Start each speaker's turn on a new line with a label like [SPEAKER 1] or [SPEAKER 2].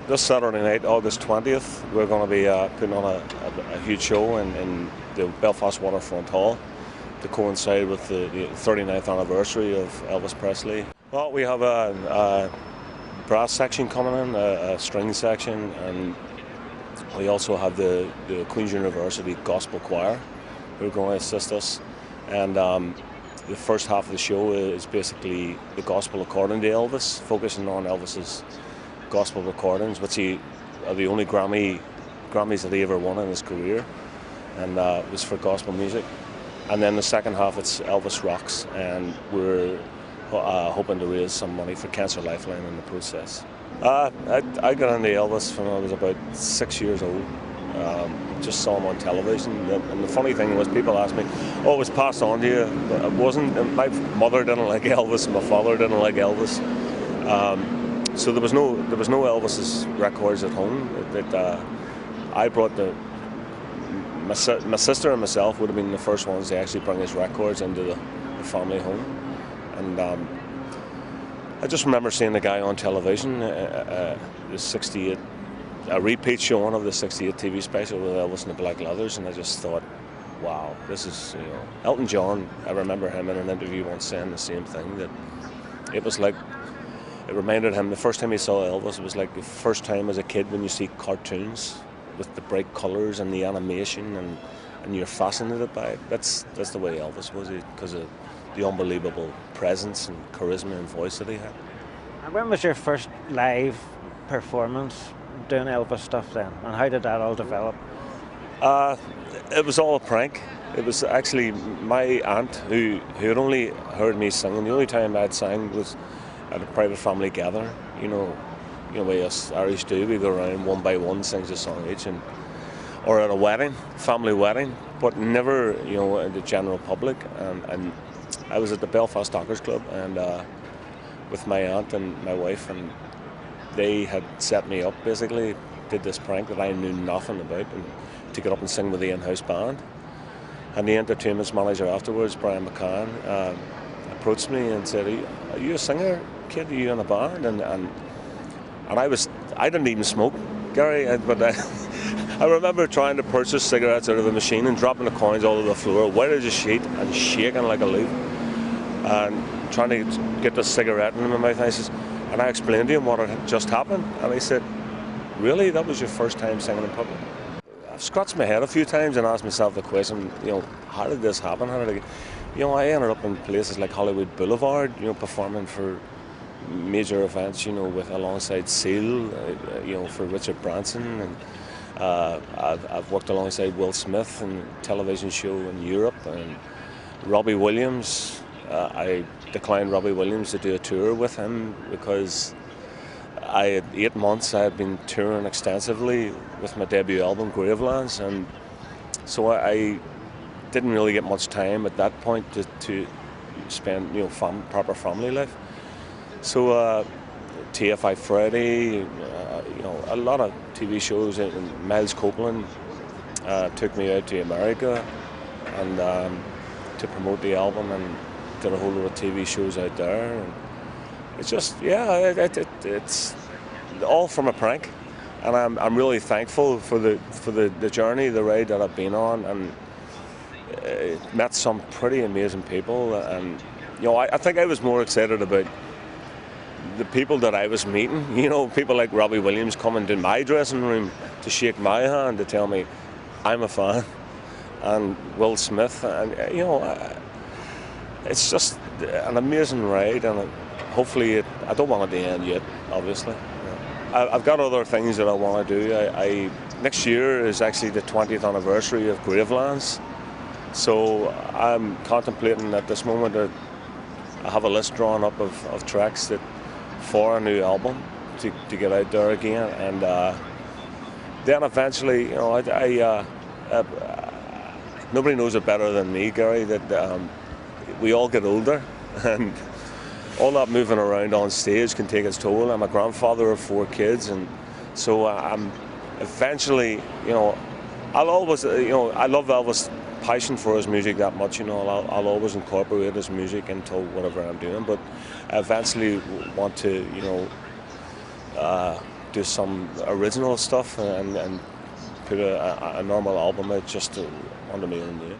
[SPEAKER 1] This Saturday night, August 20th, we're going to be putting on a huge show in the Belfast Waterfront Hall to coincide with the 39th anniversary of Elvis Presley. Well, we have a brass section coming in, a string section, and we also have the Queen's University Gospel Choir who are going to assist us. And the first half of the show is basically the gospel according to Elvis, focusing on Elvis's gospel recordings, which are the only Grammys that he ever won in his career, and it was for gospel music. And then the second half, it's Elvis Rocks, and we're hoping to raise some money for Cancer Lifeline in the process. I got into Elvis when I was about 6 years old. Just saw him on television, and the funny thing was, people asked me, "Oh, it was passed on to you?" But it wasn't. My mother didn't like Elvis, my father didn't like Elvis. So there was no Elvis's records at home. I brought my sister and myself would have been the first ones to actually bring his records into the family home, and I just remember seeing the guy on television, the '68, a repeat showing of the '68 TV special with Elvis and the Black Leathers, and I just thought, wow, this is, Elton John. I remember him in an interview once saying the same thing, that it was like. It reminded him, the first time he saw Elvis, it was like the first time as a kid when you see cartoons with the bright colours and the animation, and you're fascinated by it. That's the way Elvis was, because of the unbelievable presence and charisma and voice that he had.
[SPEAKER 2] And when was your first live performance doing Elvis stuff then, and how did that all develop?
[SPEAKER 1] It was all a prank. It was actually my aunt who had only heard me singing. The only time I'd sang was at a private family gathering, way us Irish do. We go around one by one, sings a song each, or at a wedding, family wedding, but never, in the general public. And I was at the Belfast Dockers Club, and with my aunt and my wife, and they had set me up. Basically, did this prank that I knew nothing about, and to get up and sing with the in-house band. And the entertainment manager afterwards, Brian McCann, approached me and said, "Are you a singer, kid? Are you in a band?" And I didn't even smoke, Gary, but I remember trying to purchase cigarettes out of the machine and dropping the coins all over the floor, wet as a sheet and shaking like a leaf, and trying to get the cigarette in my mouth. And I explained to him what had just happened, and he said, "Really? That was your first time singing in public?" I've scratched my head a few times and asked myself the question, how did this happen? How did I ended up in places like Hollywood Boulevard, performing for major events, alongside Seal, for Richard Branson, and I've worked alongside Will Smith in a television show in Europe, and Robbie Williams. I declined Robbie Williams to do a tour with him because I had 8 months. I had been touring extensively with my debut album, Gravelands, and so I didn't really get much time at that point to spend, proper family life. So TFI Friday, a lot of TV shows, and Miles Copeland took me out to America and to promote the album, and did a whole lot of TV shows out there. And it's just, it's all from a prank, and I'm really thankful for the journey, the ride that I've been on, and met some pretty amazing people. And I think I was more excited about the people that I was meeting. People like Robbie Williams coming to my dressing room to shake my hand, to tell me I'm a fan, and Will Smith, and it's just an amazing ride, and hopefully I don't want it to end yet, obviously. I've got other things that I want to do. Next year is actually the 20th anniversary of Gravelands, so I'm contemplating at this moment that I have a list drawn up of tracks for a new album to get out there again, and then eventually, nobody knows it better than me, Gary, that we all get older, and all that moving around on stage can take its toll. I'm a grandfather of 4 kids, and so I'm eventually, I'll always, I love Elvis' passion for his music that much. I'll always incorporate his music into whatever I'm doing, but I eventually want to, do some original stuff and put a normal album out just under my own name.